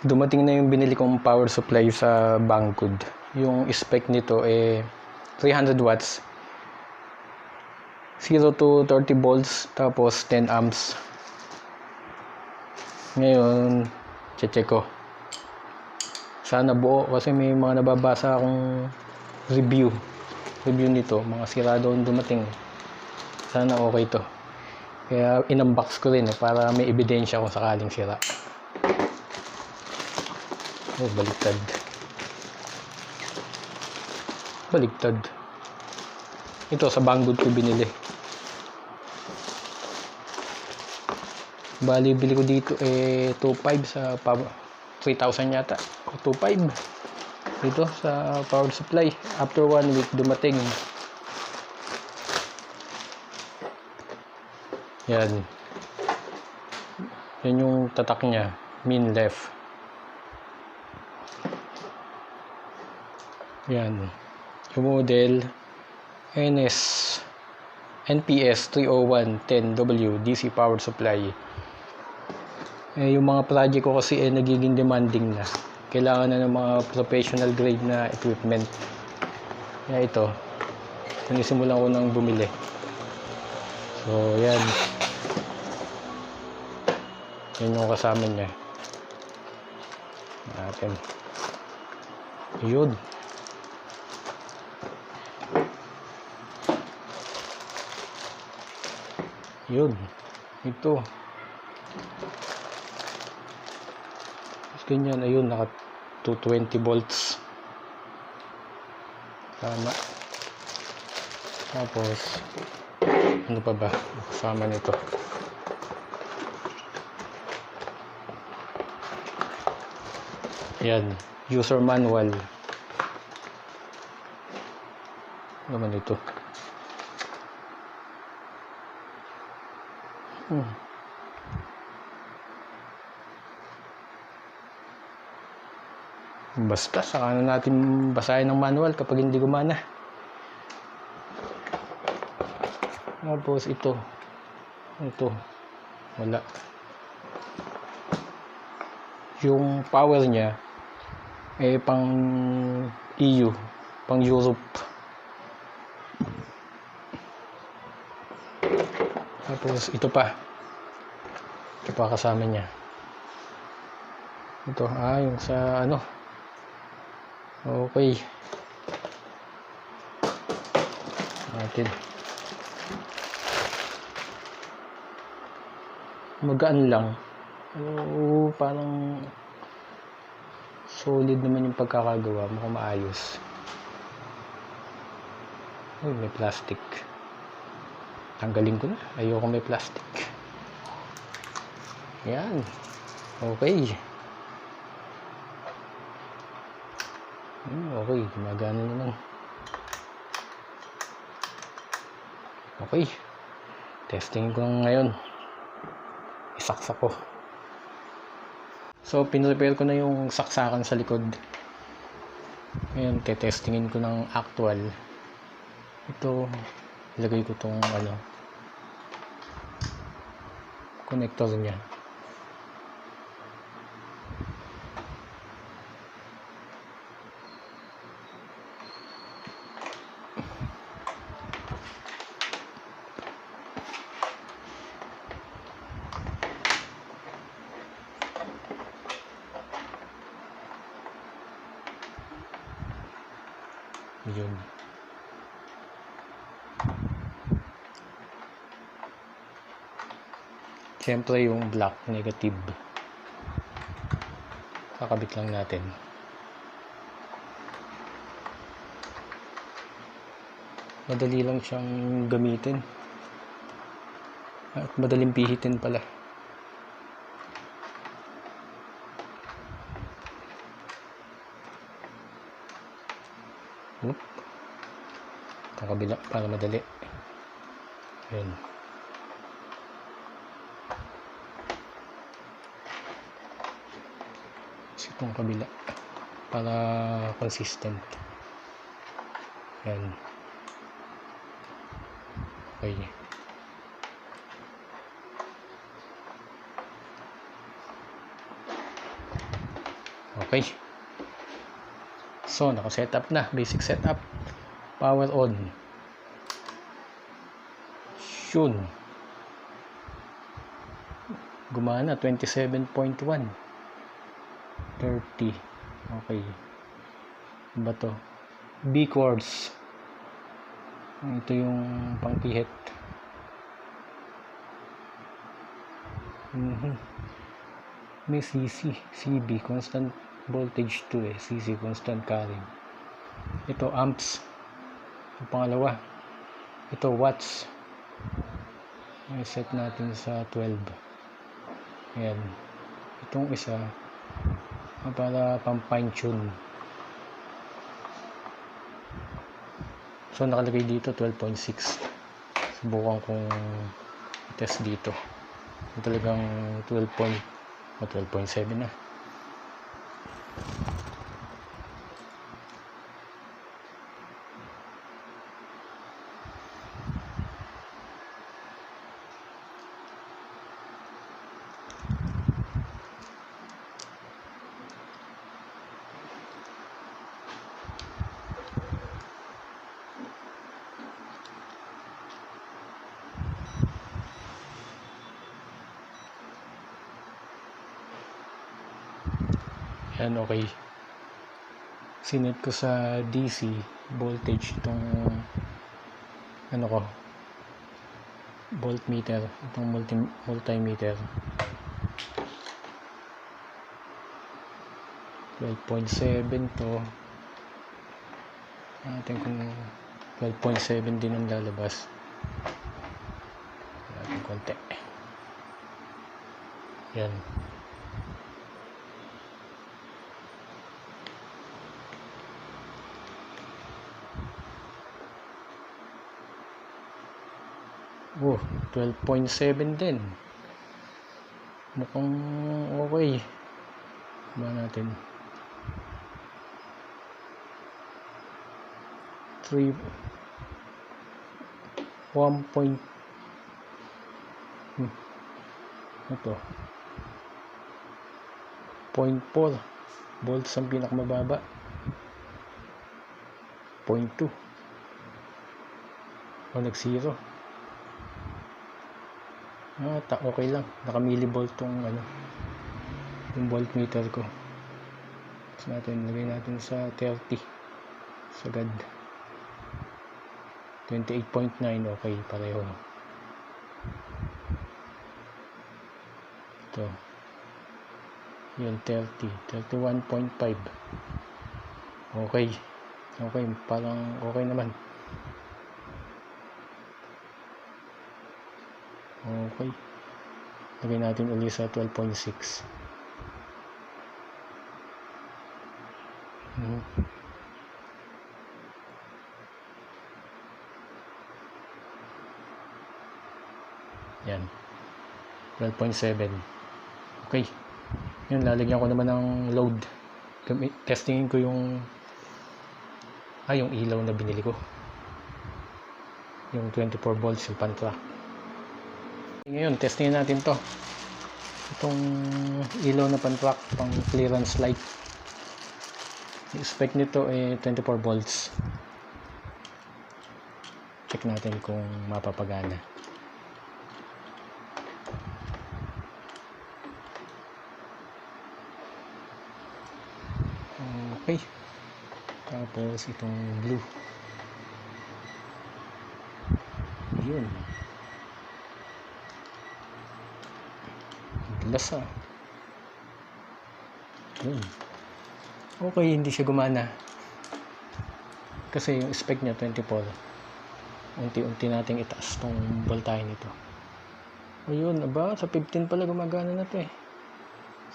Dumating na yung binili kong power supply sa Banggood. Yung spec nito 300 watts, 0 to 30 volts, tapos 10 amps. Ngayon, check ko. Sana buo kasi may mga nababasa akong review nito, mga sira doon dumating. Sana okay to. Kaya in-unbox ko rin para may ebidensya kung sakaling sira. Baligtad. Ito sa Banggood ko binili. Bali bili ko dito 2.5 sa 3,000 yata o 2.5 dito sa power supply. After 1 week dumating. Yan yung tatak niya, Minleaf. Yan yung model NPS 30110W DC power supply. Yung mga project ko kasi nagiging demanding na. Kailangan na ng mga professional grade na equipment. Kaya ito, sinisimulan ko nang bumili. So, yan yung kasama niya. Natin. Yun. Ito. Ganyan, ayun, naka 220 volts. Tama. Tapos, ano pa ba? Kasama nito. Yan, user manual. Ano naman ito? Basta, saka na natin basahin ng manual kapag hindi gumana. Tapos ito, wala. Yung power niya pang EU, pang Europe. Tapos ito pa kasama niya. Ito, yung sa ano. Okay. Natin. Magaan lang. Parang solid naman yung pagkakagawa. Mukhang maayos. May plastic. Tanggalin ko na. Ayoko may plastic. Yan. Okay. Okay, gumagana naman. Okay. Testing ko ngayon. Isaksak ko. So, pinrepare ko na yung saksakan sa likod. Ngayon, testingin ko ng actual. Ito, ilagay ko tong connector niya. Yun. Siyempre yung black negative kakabit lang natin. Madali lang siyang gamitin at madaling pihitin pala. Kakabila para madali. Ayun. Itong kabila para consistent. Yan. Okay. Okay. So, naka-setup na. Basic setup. Power on. Yun. Gumana. 27.1. 30. Okay. Ba to? B quartz. Ito yung pangpihit. May CC, CB, constant voltage 2 CC, constant current. Ito amps. Yung pangalawa. Ito watts. I-set natin sa 12. Ayan. Itong isa para pang fine tune. So nakalagay dito 12.6. Subukan kong test dito. Talagang 12.7 na. Yan, okay. Sinet ko sa DC voltage itong ano ko, voltmeter, itong multimeter. 12.7 to. Natin kung 12.7 din ang lalabas. Natin konti. Yan. Oh, 12.7 din. Mukhang okay. Ba natin 1 point ito 0.4 volts ang pinakamababa, 0.2 o nag-0. Okay lang, naka millivolt tong ano, yung voltmeter ko. So natin, lagay natin sa 30 sagad. 28.9, okay, pareho. Ito yun, 30, 31.5. Okay, parang okay naman. Okay, lagay natin ulit sa 12.6. Yan, 12.7. Okay, yun, lalagyan ko naman ng load. Testingin ko yung ilaw na binili ko, yung 24 volts yung pan-track. Ngayon, testingin natin to, itong ilaw na pan-track, pang clearance light. Yung spec nito 24 volts. Check natin kung mapapagana. Okay, tapos itong blue, yun, lasa, yun. Okay, hindi siya gumana kasi yung spec niya 24. Unti-unti nating itaas tong voltahe nito. Ayun, aba, sa 15 pala gumagana na to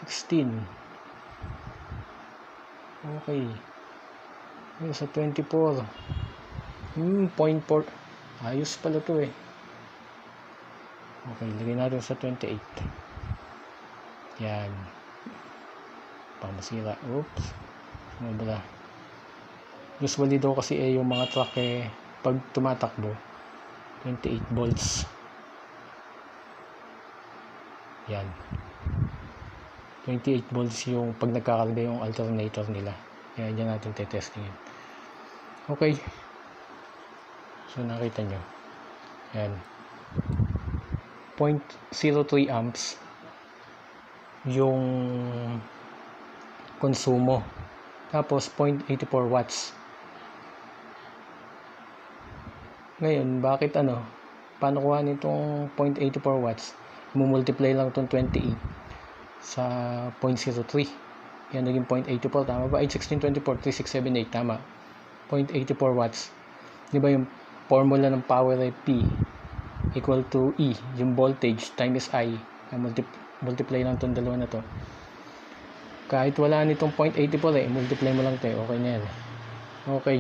16. Okay. Ayun, sa 24. 0.4. Ayos pala to Okay, lagay natin sa 28. Yan. Pamasira. Oops. Mabala. Usually daw kasi yung mga truck pag tumatakbo 28 volts. Yan. 28 volts yung pag nagkakarga yung alternator nila. Kaya dyan natin tetestingin. Okay. So nakita nyo. Ayan. 0.03 amps yung konsumo. Tapos 0.84 watts. Ngayon, bakit paano kuha nitong 0.84 watts? Multiply lang itong 28 sa 0.03. Yan, naging 0.84. Tama ba? 8, 16, 24, 3, 6, 7, 8. Tama. 0.84 watts. Di ba yung formula ng power ay P equal to E, yung voltage times I. Multiply lang itong dalawa na to. Kahit wala nitong 0.84 multiply mo lang ito. Okay na yan. Okay.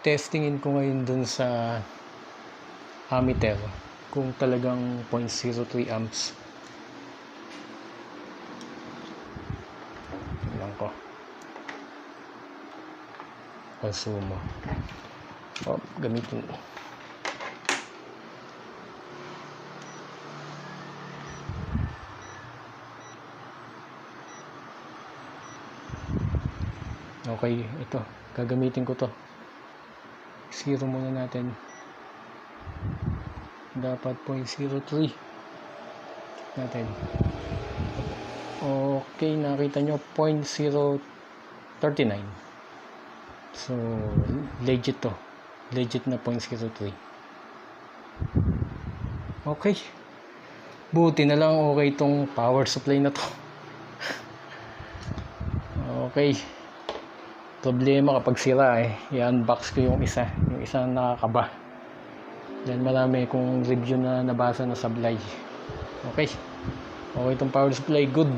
Testingin ko ngayon dun sa ammeter kung talagang 0.03 amps. Tingnan ko. Konsumo. Gamitin. Okay, ito. Gagamitin ko to. Zero muna natin. Dapat 0.03 natin. Okay, nakita nyo 0.039. So, legit to. Legit na 0.03. Okay. Buti na lang okay itong power supply na to. Okay. Problema kapag sira i-unbox ko yung isa nakakaba. Then marami kong review na nabasa na sablay. Okay itong power supply, good.